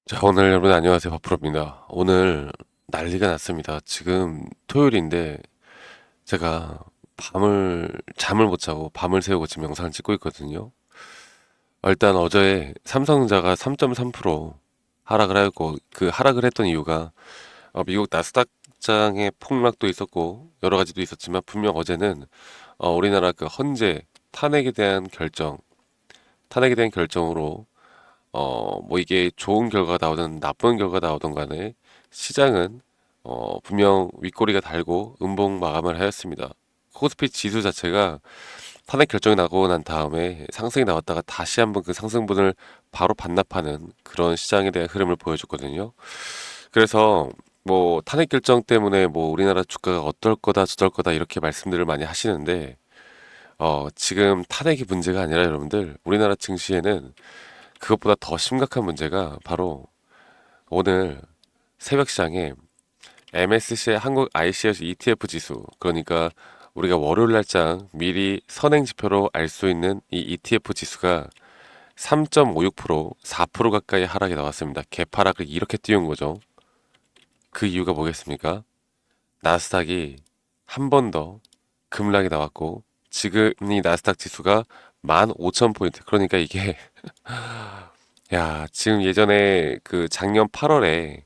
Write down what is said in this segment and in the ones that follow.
자, 오늘 여러분 안녕하세요. 바프로입니다. 오늘 난리가 났습니다. 지금 토요일인데 제가 잠을 못 자고 밤을 새우고 지금 영상을 찍고 있거든요. 일단 어제 삼성전자가 3.3% 하락을 하였고 그 하락을 했던 이유가 미국 나스닥장의 폭락도 있었고 여러 가지도 있었지만 분명 어제는 우리나라 그 헌재 탄핵에 대한 결정, 탄핵에 대한 결정으로 뭐 이게 좋은 결과가 나오든 나쁜 결과가 나오든 간에 시장은 분명 윗꼬리가 달고 음봉 마감을 하였습니다. 코스피 지수 자체가 탄핵 결정이 나고 난 다음에 상승이 나왔다가 다시 한번 그 상승분을 바로 반납하는 그런 시장에 대한 흐름을 보여줬거든요. 그래서 뭐 탄핵 결정 때문에 뭐 우리나라 주가가 어떨 거다 저럴 거다 이렇게 말씀들을 많이 하시는데 지금 탄핵이 문제가 아니라 여러분들 우리나라 증시에는 그것보다 더 심각한 문제가 바로 오늘 새벽 시장에 MSCI 한국 ICS ETF 지수, 그러니까 우리가 월요일 날장 미리 선행 지표로 알 수 있는 이 ETF 지수가 3.56%, 4% 가까이 하락이 나왔습니다. 개파락을 이렇게 띄운 거죠. 그 이유가 뭐겠습니까? 나스닥이 한 번 더 급락이 나왔고 지금 이 나스닥 지수가 15,000포인트. 그러니까 이게 야, 지금 예전에 그 작년 8월에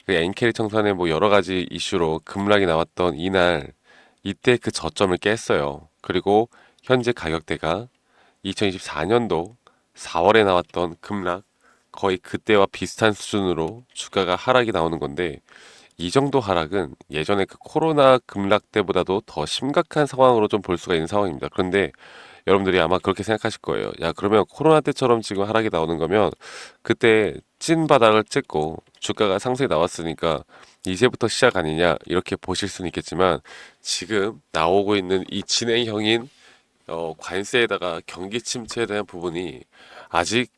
그 엔캐리 청산의 뭐 여러 가지 이슈로 급락이 나왔던 이날 이때 그 저점을 깼어요. 그리고 현재 가격대가 2024년도 4월에 나왔던 급락 거의 그때와 비슷한 수준으로 주가가 하락이 나오는 건데 이 정도 하락은 예전에 그 코로나 급락 때보다도 더 심각한 상황으로 좀 볼 수가 있는 상황입니다. 그런데 여러분들이 아마 그렇게 생각하실 거예요. 야, 그러면 코로나 때처럼 지금 하락이 나오는 거면 그때 찐 바닥을 찍고 주가가 상승이 나왔으니까 이제부터 시작 아니냐 이렇게 보실 수는 있겠지만 지금 나오고 있는 이 진행형인 관세에다가 경기 침체에 대한 부분이 아직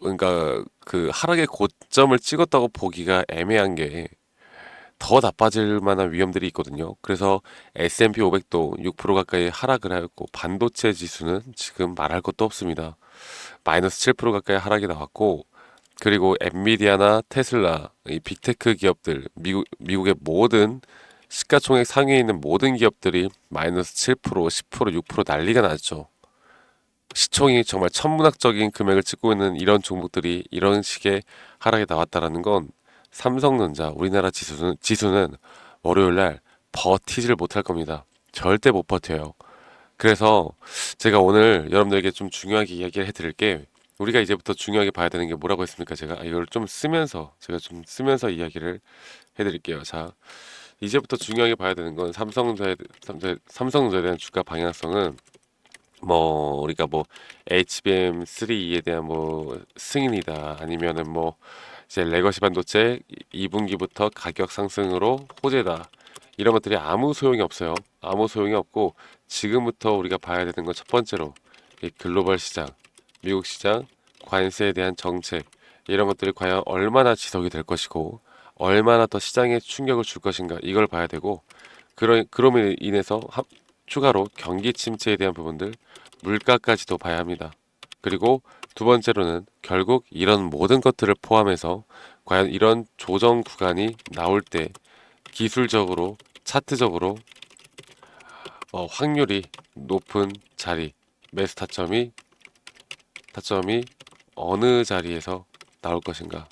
그러니까 그 하락의 고점을 찍었다고 보기가 애매한 게 더 나빠질 만한 위험들이 있거든요. 그래서 S&P 500도 6% 가까이 하락을 하였고 반도체 지수는 지금 말할 것도 없습니다. 마이너스 7% 가까이 하락이 나왔고 그리고 엔비디아나 테슬라 이 빅테크 기업들 미국의 모든 시가총액 상위에 있는 모든 기업들이 마이너스 7%, 10%, 6% 난리가 났죠. 시총이 정말 천문학적인 금액을 찍고 있는 이런 종목들이 이런 식의 하락이 나왔다라는 건 삼성전자 우리나라 지수는 월요일 날 버티지를 못할 겁니다. 절대 못 버텨요. 그래서 제가 오늘 여러분들에게 좀 중요하게 이야기를 해드릴 게 우리가 이제부터 중요하게 봐야 되는 게 뭐라고 했습니까? 제가 이걸 좀 쓰면서 제가 좀 쓰면서 이야기를 해드릴게요. 자, 이제부터 중요하게 봐야 되는 건 삼성전자에 대한 주가 방향성은 뭐 우리가 뭐 HBM3에 대한 뭐 승인이다 아니면은 뭐 이제 레거시 반도체 2분기부터 가격 상승으로 호재다 이런 것들이 아무 소용이 없어요. 아무 소용이 없고 지금부터 우리가 봐야 되는 건 첫 번째로 이 글로벌 시장, 미국 시장, 관세에 대한 정책 이런 것들이 과연 얼마나 지속이 될 것이고 얼마나 더 시장에 충격을 줄 것인가 이걸 봐야 되고 그럼으로 인해서 추가로 경기 침체에 대한 부분들 물가까지도 봐야 합니다. 그리고 두 번째로는 결국 이런 모든 것들을 포함해서 과연 이런 조정 구간이 나올 때 기술적으로 차트적으로 확률이 높은 자리 매수 타점이 어느 자리에서 나올 것인가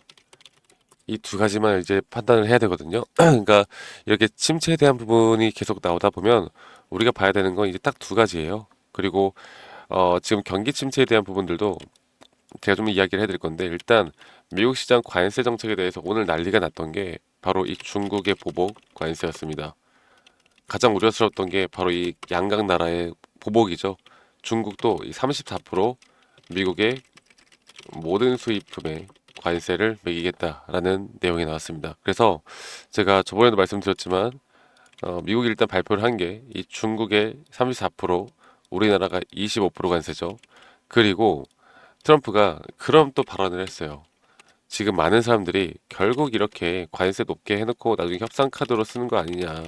이 두 가지만 이제 판단을 해야 되거든요. 그러니까 이렇게 침체에 대한 부분이 계속 나오다 보면 우리가 봐야 되는 건 이제 딱 두 가지예요. 그리고 지금 경기 침체에 대한 부분들도 제가 좀 이야기를 해드릴 건데 일단 미국 시장 관세 정책에 대해서 오늘 난리가 났던 게 바로 이 중국의 보복 관세였습니다. 가장 우려스러웠던 게 바로 이 양강 나라의 보복이죠. 중국도 이 34% 미국의 모든 수입품에 관세를 매기겠다라는 내용이 나왔습니다. 그래서 제가 저번에도 말씀드렸지만 미국이 일단 발표를 한 게 이 중국의 34% 우리나라가 25% 관세죠. 그리고 트럼프가 그럼 또 발언을 했어요. 지금 많은 사람들이 결국 이렇게 관세 높게 해놓고 나중에 협상 카드로 쓰는 거 아니냐.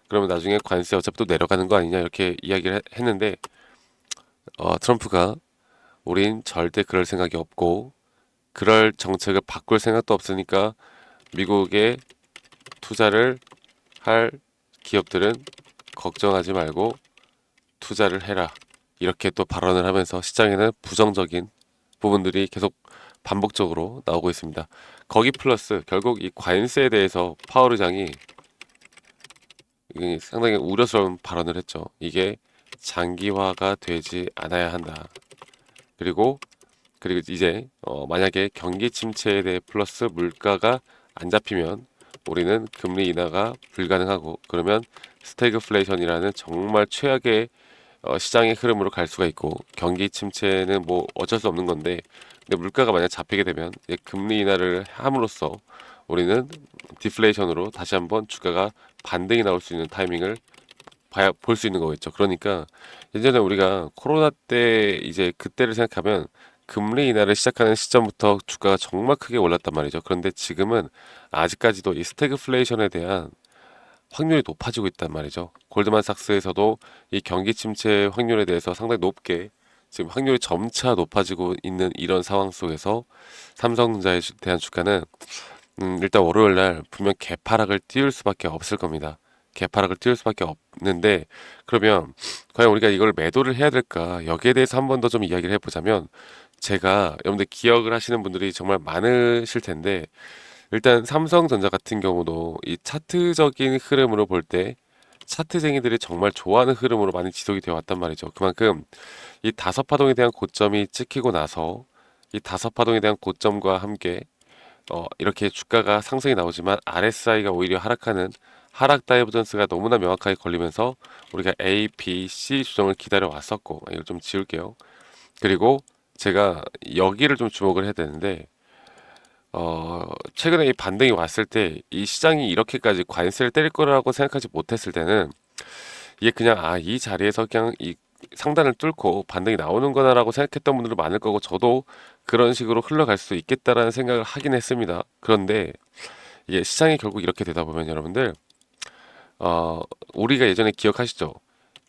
그러면 나중에 관세 어차피 또 내려가는 거 아니냐 이렇게 이야기를 했는데 트럼프가 우린 절대 그럴 생각이 없고 그럴 정책을 바꿀 생각도 없으니까 미국에 투자를 할 기업들은 걱정하지 말고 투자를 해라. 이렇게 또 발언을 하면서 시장에는 부정적인 부분들이 계속 반복적으로 나오고 있습니다. 거기 플러스 결국 이 관세에 대해서 파월 의장이 상당히 우려스러운 발언을 했죠. 이게 장기화가 되지 않아야 한다. 그리고 이제 만약에 경기 침체에 대해 플러스 물가가 안 잡히면 우리는 금리 인하가 불가능하고 그러면 스태그플레이션이라는 정말 최악의 시장의 흐름으로 갈 수가 있고 경기 침체는 뭐 어쩔 수 없는 건데 근데 물가가 만약 잡히게 되면 금리 인하를 함으로써 우리는 디플레이션으로 다시 한번 주가가 반등이 나올 수 있는 타이밍을 볼 수 있는 거겠죠. 그러니까 예전에 우리가 코로나 때 이제 그때를 생각하면 금리 인하를 시작하는 시점부터 주가가 정말 크게 올랐단 말이죠. 그런데 지금은 아직까지도 이 스태그플레이션에 대한 확률이 높아지고 있단 말이죠. 골드만삭스에서도 이 경기 침체 확률에 대해서 상당히 높게 지금 확률이 점차 높아지고 있는 이런 상황 속에서 삼성전자에 대한 주가는 일단 월요일 날 분명 개파락을 띄울 수밖에 없을 겁니다. 개파락을 띄울 수밖에 없는데 그러면 과연 우리가 이걸 매도를 해야 될까? 여기에 대해서 한 번 더 좀 이야기를 해보자면 제가 여러분들 기억을 하시는 분들이 정말 많으실 텐데 일단 삼성전자 같은 경우도 이 차트적인 흐름으로 볼 때 차트쟁이들이 정말 좋아하는 흐름으로 많이 지속이 되어 왔단 말이죠. 그만큼 이 다섯 파동에 대한 고점이 찍히고 나서 이 다섯 파동에 대한 고점과 함께 이렇게 주가가 상승이 나오지만 RSI가 오히려 하락하는 하락 다이버전스가 너무나 명확하게 걸리면서 우리가 A, B, C 조정을 기다려 왔었고 이걸 좀 지울게요. 그리고 제가 여기를 좀 주목을 해야 되는데 최근에 이 반등이 왔을 때 이 시장이 이렇게까지 관세를 때릴 거라고 생각하지 못했을 때는 이게 그냥 이 자리에서 그냥 이 상단을 뚫고 반등이 나오는 거나라고 생각했던 분들도 많을 거고 저도 그런 식으로 흘러갈 수 있겠다라는 생각을 하긴 했습니다. 그런데 이게 시장이 결국 이렇게 되다 보면 여러분들 우리가 예전에 기억하시죠?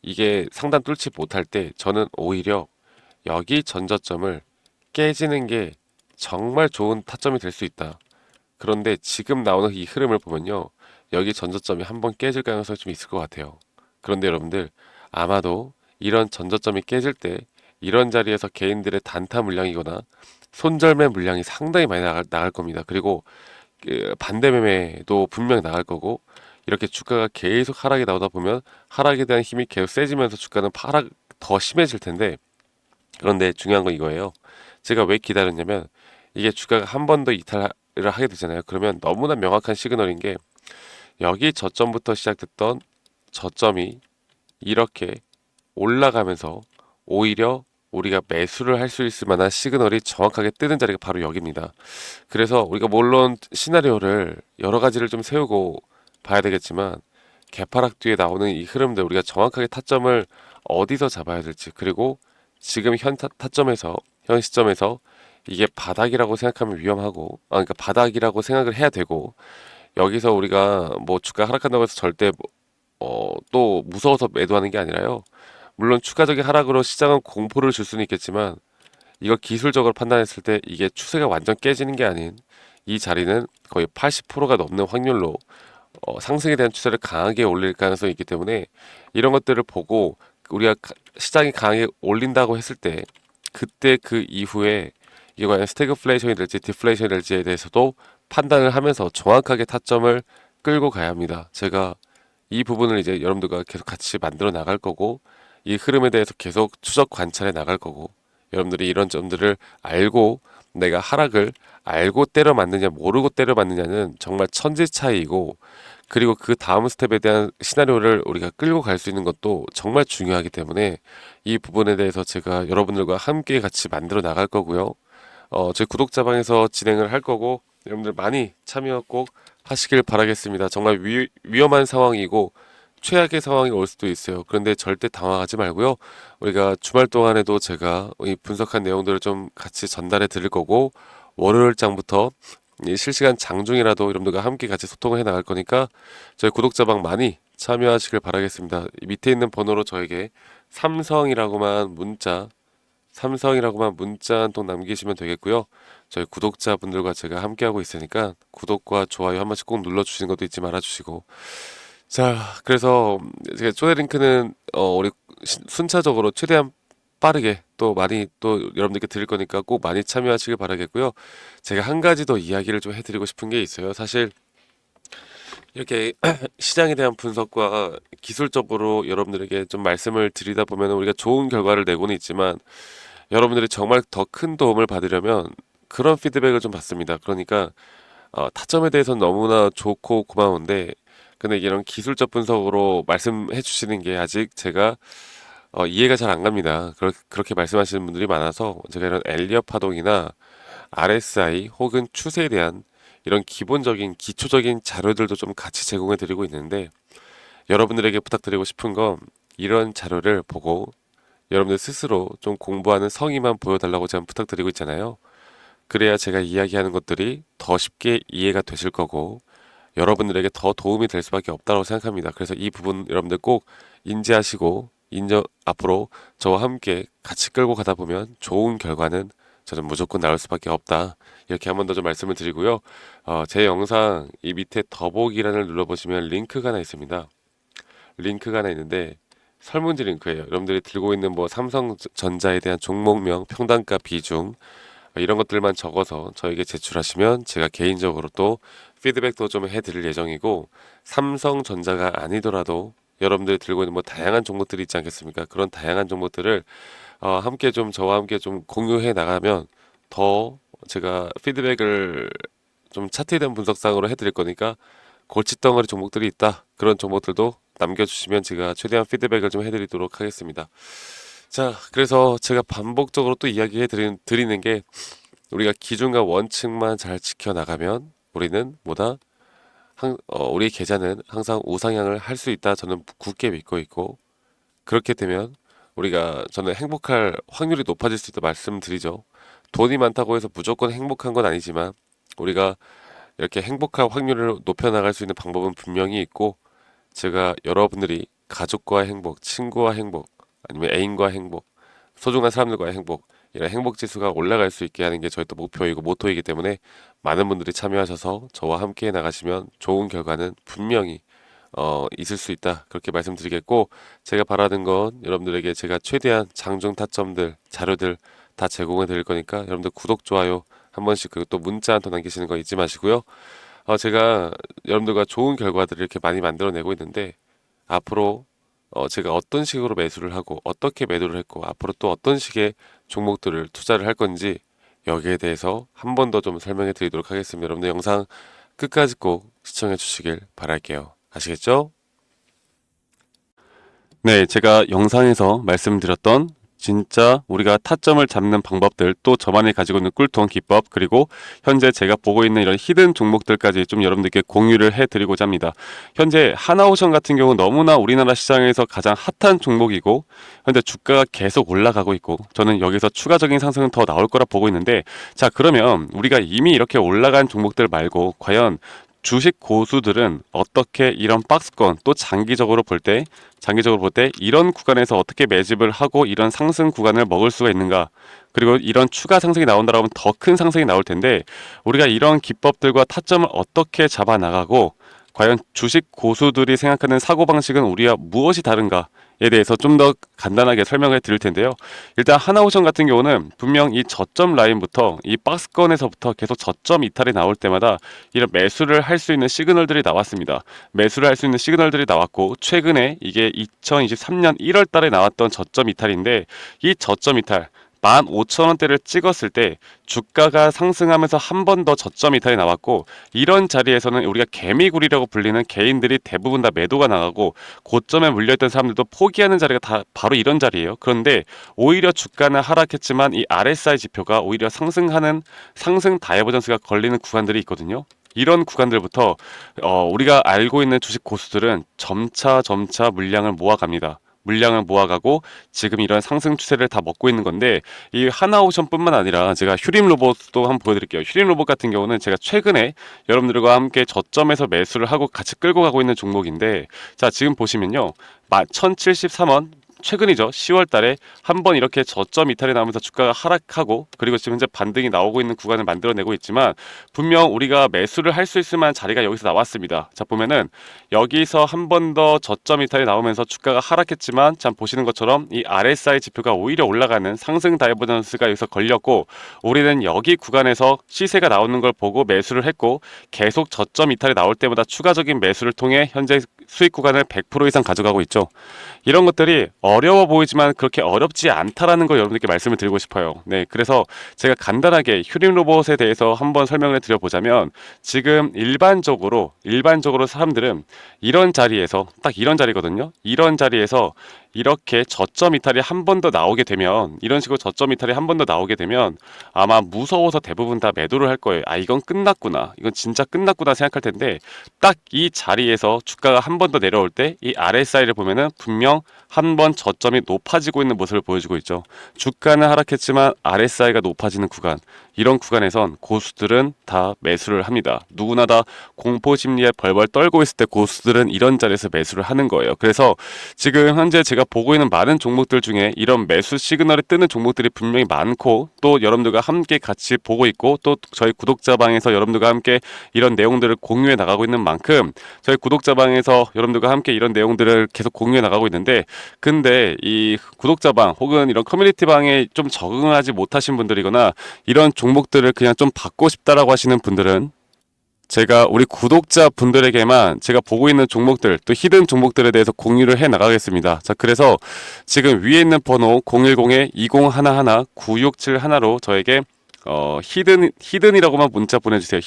이게 상단 뚫지 못할 때 저는 오히려 여기 전저점을 깨지는 게 정말 좋은 타점이 될 수 있다. 그런데 지금 나오는 이 흐름을 보면요. 여기 전저점이 한번 깨질 가능성이 좀 있을 것 같아요. 그런데 여러분들 아마도 이런 전저점이 깨질 때 이런 자리에서 개인들의 단타 물량이거나 손절매 물량이 상당히 많이 나갈 겁니다. 그리고 그 반대 매매도 분명 나갈 거고 이렇게 주가가 계속 하락이 나오다 보면 하락에 대한 힘이 계속 세지면서 주가는 하락 더 심해질 텐데 그런데 중요한 건 이거예요. 제가 왜 기다렸냐면 이게 주가가 한 번 더 이탈을 하게 되잖아요. 그러면 너무나 명확한 시그널인 게 여기 저점부터 시작됐던 저점이 이렇게 올라가면서 오히려 우리가 매수를 할 수 있을 만한 시그널이 정확하게 뜨는 자리가 바로 여기입니다. 그래서 우리가 물론 시나리오를 여러 가지를 좀 세우고 봐야 되겠지만 개파락 뒤에 나오는 이 흐름들 우리가 정확하게 타점을 어디서 잡아야 될지 그리고 지금 현 타점에서 현 시점에서 이게 바닥이라고 생각하면 위험하고 그러니까 바닥이라고 생각을 해야 되고 여기서 우리가 뭐 주가 하락한다고 해서 절대 또 무서워서 매도하는 게 아니라요. 물론 추가적인 하락으로 시장은 공포를 줄 수는 있겠지만 이걸 기술적으로 판단했을 때 이게 추세가 완전 깨지는 게 아닌 이 자리는 거의 80%가 넘는 확률로 상승에 대한 추세를 강하게 올릴 가능성이 있기 때문에 이런 것들을 보고 우리가 시장이 강하게 올린다고 했을 때 그때 그 이후에 이게 과연 스태그플레이션이 될지 디플레이션이 될지에 대해서도 판단을 하면서 정확하게 타점을 끌고 가야 합니다. 제가 이 부분을 이제 여러분들과 계속 같이 만들어 나갈 거고 이 흐름에 대해서 계속 추적 관찰해 나갈 거고 여러분들이 이런 점들을 알고 내가 하락을 알고 때려 맞느냐 모르고 때려 맞느냐는 정말 천지 차이이고 그리고 그 다음 스텝에 대한 시나리오를 우리가 끌고 갈 수 있는 것도 정말 중요하기 때문에 이 부분에 대해서 제가 여러분들과 함께 같이 만들어 나갈 거고요. 저희 구독자방에서 진행을 할 거고 여러분들 많이 참여 꼭 하시길 바라겠습니다. 정말 위험한 상황이고 최악의 상황이 올 수도 있어요. 그런데 절대 당황하지 말고요. 우리가 주말 동안에도 제가 이 분석한 내용들을 좀 같이 전달해 드릴 거고 월요일 장부터 이 실시간 장중이라도 여러분들과 함께 같이 소통을 해 나갈 거니까 저희 구독자방 많이 참여하시길 바라겠습니다. 이 밑에 있는 번호로 저에게 삼성이라고만 문자 삼성이라고만 문자 한 통 남기시면 되겠고요. 저희 구독자분들과 제가 함께하고 있으니까 구독과 좋아요 한 번씩 꼭 눌러주시는 것도 잊지 말아주시고. 자, 그래서 제가 초대 링크는 우리 순차적으로 최대한 빠르게 또 많이 또 여러분들께 드릴 거니까 꼭 많이 참여하시길 바라겠고요. 제가 한 가지 더 이야기를 좀 해드리고 싶은 게 있어요. 사실 이렇게 시장에 대한 분석과 기술적으로 여러분들에게 좀 말씀을 드리다 보면 우리가 좋은 결과를 내고는 있지만 여러분들이 정말 더 큰 도움을 받으려면 그런 피드백을 좀 받습니다. 그러니까 타점에 대해서는 너무나 좋고 고마운데 근데 이런 기술적 분석으로 말씀해 주시는 게 아직 제가 이해가 잘 안 갑니다. 그렇게 말씀하시는 분들이 많아서 제가 이런 엘리엇 파동이나 RSI 혹은 추세에 대한 이런 기본적인 기초적인 자료들도 좀 같이 제공해 드리고 있는데 여러분들에게 부탁드리고 싶은 건 이런 자료를 보고 여러분들 스스로 좀 공부하는 성의만 보여달라고 제가 부탁드리고 있잖아요. 그래야 제가 이야기하는 것들이 더 쉽게 이해가 되실 거고 여러분들에게 더 도움이 될 수밖에 없다고 생각합니다. 그래서 이 부분 여러분들 꼭 인지하시고 앞으로 저와 함께 같이 끌고 가다 보면 좋은 결과는 저는 무조건 나올 수밖에 없다. 이렇게 한 번 더 좀 말씀을 드리고요. 제 영상 이 밑에 더보기란을 눌러보시면 링크가 하나 있습니다. 링크가 하나 있는데 설문지 링크예요. 여러분들이 들고 있는 뭐 삼성전자에 대한 종목명, 평단가 비중 이런 것들만 적어서 저에게 제출하시면 제가 개인적으로 또 피드백도 좀 해드릴 예정이고 삼성전자가 아니더라도 여러분들이 들고 있는 뭐 다양한 종목들이 있지 않겠습니까? 그런 다양한 종목들을 함께 좀 저와 함께 좀 공유해 나가면 더 제가 피드백을 좀 차트된 분석상으로 해드릴 거니까 골칫덩어리 종목들이 있다. 그런 종목들도 남겨주시면 제가 최대한 피드백을 좀 해드리도록 하겠습니다. 자, 그래서 제가 반복적으로 또 드리는 게 우리가 기준과 원칙만 잘 지켜나가면 우리는 뭐다? 우리 계좌는 항상 우상향을 할 수 있다. 저는 굳게 믿고 있고 그렇게 되면 우리가 저는 행복할 확률이 높아질 수 있다 말씀드리죠. 돈이 많다고 해서 무조건 행복한 건 아니지만 우리가 이렇게 행복할 확률을 높여나갈 수 있는 방법은 분명히 있고 제가 여러분들이 가족과의 행복, 친구와 행복, 아니면 애인과 행복, 소중한 사람들과의 행복, 이런 행복 지수가 올라갈 수 있게 하는 게 저희 또 목표이고 모토이기 때문에 많은 분들이 참여하셔서 저와 함께 나가시면 좋은 결과는 분명히 있을 수 있다. 그렇게 말씀드리겠고 제가 바라는 건 여러분들에게 제가 최대한 장중 타점들, 자료들 다 제공해 드릴 거니까 여러분들 구독, 좋아요 한 번씩 그리고 또 문자 한 통 남기시는 거 잊지 마시고요. 제가 여러분들과 좋은 결과들을 이렇게 많이 만들어내고 있는데 앞으로 제가 어떤 식으로 매수를 하고 어떻게 매도를 했고 앞으로 또 어떤 식의 종목들을 투자를 할 건지 여기에 대해서 한 번 더 좀 설명해 드리도록 하겠습니다. 여러분들 영상 끝까지 꼭 시청해 주시길 바랄게요. 아시겠죠? 네, 제가 영상에서 말씀드렸던 진짜 우리가 타점을 잡는 방법들 또 저만이 가지고 있는 꿀통 기법 그리고 현재 제가 보고 있는 이런 히든 종목들까지 좀 여러분들께 공유를 해드리고자 합니다. 현재 하나오션 같은 경우 너무나 우리나라 시장에서 가장 핫한 종목이고 현재 주가가 계속 올라가고 있고 저는 여기서 추가적인 상승은 더 나올 거라 보고 있는데 자 그러면 우리가 이미 이렇게 올라간 종목들 말고 과연 주식 고수들은 어떻게 이런 박스권 또 장기적으로 볼 때 이런 구간에서 어떻게 매집을 하고 이런 상승 구간을 먹을 수가 있는가 그리고 이런 추가 상승이 나온다라면 더 큰 상승이 나올 텐데 우리가 이런 기법들과 타점을 어떻게 잡아 나가고 과연 주식 고수들이 생각하는 사고방식은 우리와 무엇이 다른가에 대해서 좀 더 간단하게 설명을 드릴 텐데요. 일단 하나오션 같은 경우는 분명 이 저점 라인부터 이 박스권에서부터 계속 저점 이탈이 나올 때마다 이런 매수를 할 수 있는 시그널들이 나왔습니다. 매수를 할 수 있는 시그널들이 나왔고 최근에 이게 2023년 1월 달에 나왔던 저점 이탈인데 이 저점 이탈 15,000원대를 찍었을 때 주가가 상승하면서 한 번 더 저점 이탈이 나왔고 이런 자리에서는 우리가 개미굴이라고 불리는 개인들이 대부분 다 매도가 나가고 고점에 물려있던 사람들도 포기하는 자리가 다 바로 이런 자리예요. 그런데 오히려 주가는 하락했지만 이 RSI 지표가 오히려 상승하는 상승 다이버전스가 걸리는 구간들이 있거든요. 이런 구간들부터 우리가 알고 있는 주식 고수들은 점차 물량을 모아갑니다. 물량을 모아가고 지금 이런 상승 추세를 다 먹고 있는 건데 이 하나오션뿐만 아니라 제가 휴림 로봇도 한번 보여드릴게요. 휴림 로봇 같은 경우는 제가 최근에 여러분들과 함께 저점에서 매수를 하고 같이 끌고 가고 있는 종목인데 자 지금 보시면요 1073원 최근이죠. 10월 달에 한번 이렇게 저점 이탈이 나오면서 주가가 하락하고, 그리고 지금 현재 반등이 나오고 있는 구간을 만들어내고 있지만, 분명 우리가 매수를 할 수 있을 만한 자리가 여기서 나왔습니다. 자, 보면은 여기서 한 번 더 저점 이탈이 나오면서 주가가 하락했지만, 참 보시는 것처럼 이 RSI 지표가 오히려 올라가는 상승 다이버전스가 여기서 걸렸고, 우리는 여기 구간에서 시세가 나오는 걸 보고 매수를 했고, 계속 저점 이탈이 나올 때마다 추가적인 매수를 통해 현재 수익 구간을 100% 이상 가져가고 있죠. 이런 것들이 어려워 보이지만 그렇게 어렵지 않다라는 걸 여러분들께 말씀을 드리고 싶어요. 네, 그래서 제가 간단하게 휴림 로봇에 대해서 한번 설명을 드려보자면, 지금 일반적으로 사람들은 이런 자리에서, 딱 이런 자리거든요. 이런 자리에서 이렇게 저점 이탈이 한 번 더 나오게 되면, 이런 식으로 저점 이탈이 한 번 더 나오게 되면 아마 무서워서 대부분 다 매도를 할 거예요. 아, 이건 끝났구나, 이건 진짜 끝났구나 생각할 텐데, 딱 이 자리에서 주가가 한 번 더 내려올 때 이 RSI를 보면은 분명 한 번 저점이 높아지고 있는 모습을 보여주고 있죠. 주가는 하락했지만 RSI가 높아지는 구간, 이런 구간에선 고수들은 다 매수를 합니다. 누구나 다 공포 심리에 벌벌 떨고 있을 때 고수들은 이런 자리에서 매수를 하는 거예요. 그래서 지금 현재 제가 보고 있는 많은 종목들 중에 이런 매수 시그널이 뜨는 종목들이 분명히 많고, 또 여러분들과 함께 같이 보고 있고, 또 저희 구독자방에서 여러분들과 함께 이런 내용들을 공유해 나가고 있는 만큼, 저희 구독자방에서 여러분들과 함께 이런 내용들을 계속 공유해 나가고 있는데, 근데 이 구독자방 혹은 이런 커뮤니티방에 좀 적응하지 못하신 분들이거나 이런 종목들을 그냥 좀 받고 싶다라고 하시는 분들은, 제가 우리 구독자 분들에게만 제가 보고 있는 종목들, 또 히든 종목들에 대해서 공유를 해 나가겠습니다. 자, 그래서 지금 위에 있는 번호 010-2011-9671로 저에게 히든이라고만 문자 보내주세요.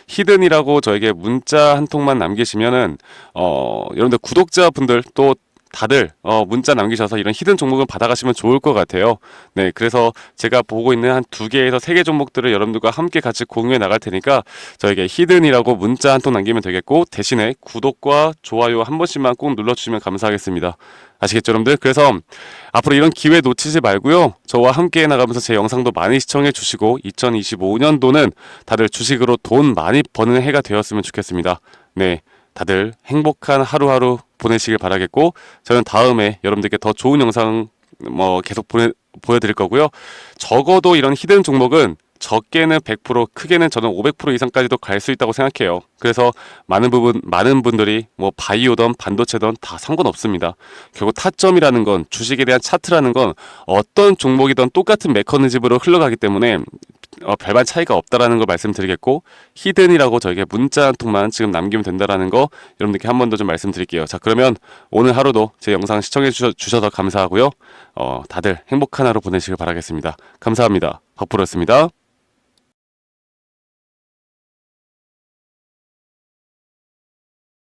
히든이라고 저에게 문자 한 통만 남기시면은, 여러분들 구독자분들 또 다들 문자 남기셔서 이런 히든 종목을 받아가시면 좋을 것 같아요. 네, 그래서 제가 보고 있는 한 2개에서 3개 종목들을 여러분들과 함께 같이 공유해 나갈 테니까 저에게 히든이라고 문자 한 통 남기면 되겠고, 대신에 구독과 좋아요 한 번씩만 꼭 눌러주시면 감사하겠습니다. 아시겠죠, 여러분들? 그래서 앞으로 이런 기회 놓치지 말고요, 저와 함께 나가면서 제 영상도 많이 시청해 주시고, 2025년도는 다들 주식으로 돈 많이 버는 해가 되었으면 좋겠습니다. 네, 다들 행복한 하루하루 보내시길 바라겠고, 저는 다음에 여러분들께 더 좋은 영상 계속 보여드릴 거고요. 적어도 이런 히든 종목은 적게는 100%, 크게는 저는 500% 이상까지도 갈 수 있다고 생각해요. 그래서 많은 분들이 바이오든 반도체든 다 상관없습니다. 결국 타점이라는 건, 주식에 대한 차트라는 건 어떤 종목이든 똑같은 메커니즘으로 흘러가기 때문에 별반 차이가 없다라는 걸 말씀드리겠고, 히든이라고 저에게 문자 한 통만 지금 남기면 된다라는 거 여러분들께 한 번 더 좀 말씀드릴게요. 자, 그러면 오늘 하루도 제 영상 시청해 주셔서 감사하고요. 다들 행복한 하루 보내시길 바라겠습니다. 감사합니다. 박프로였습니다.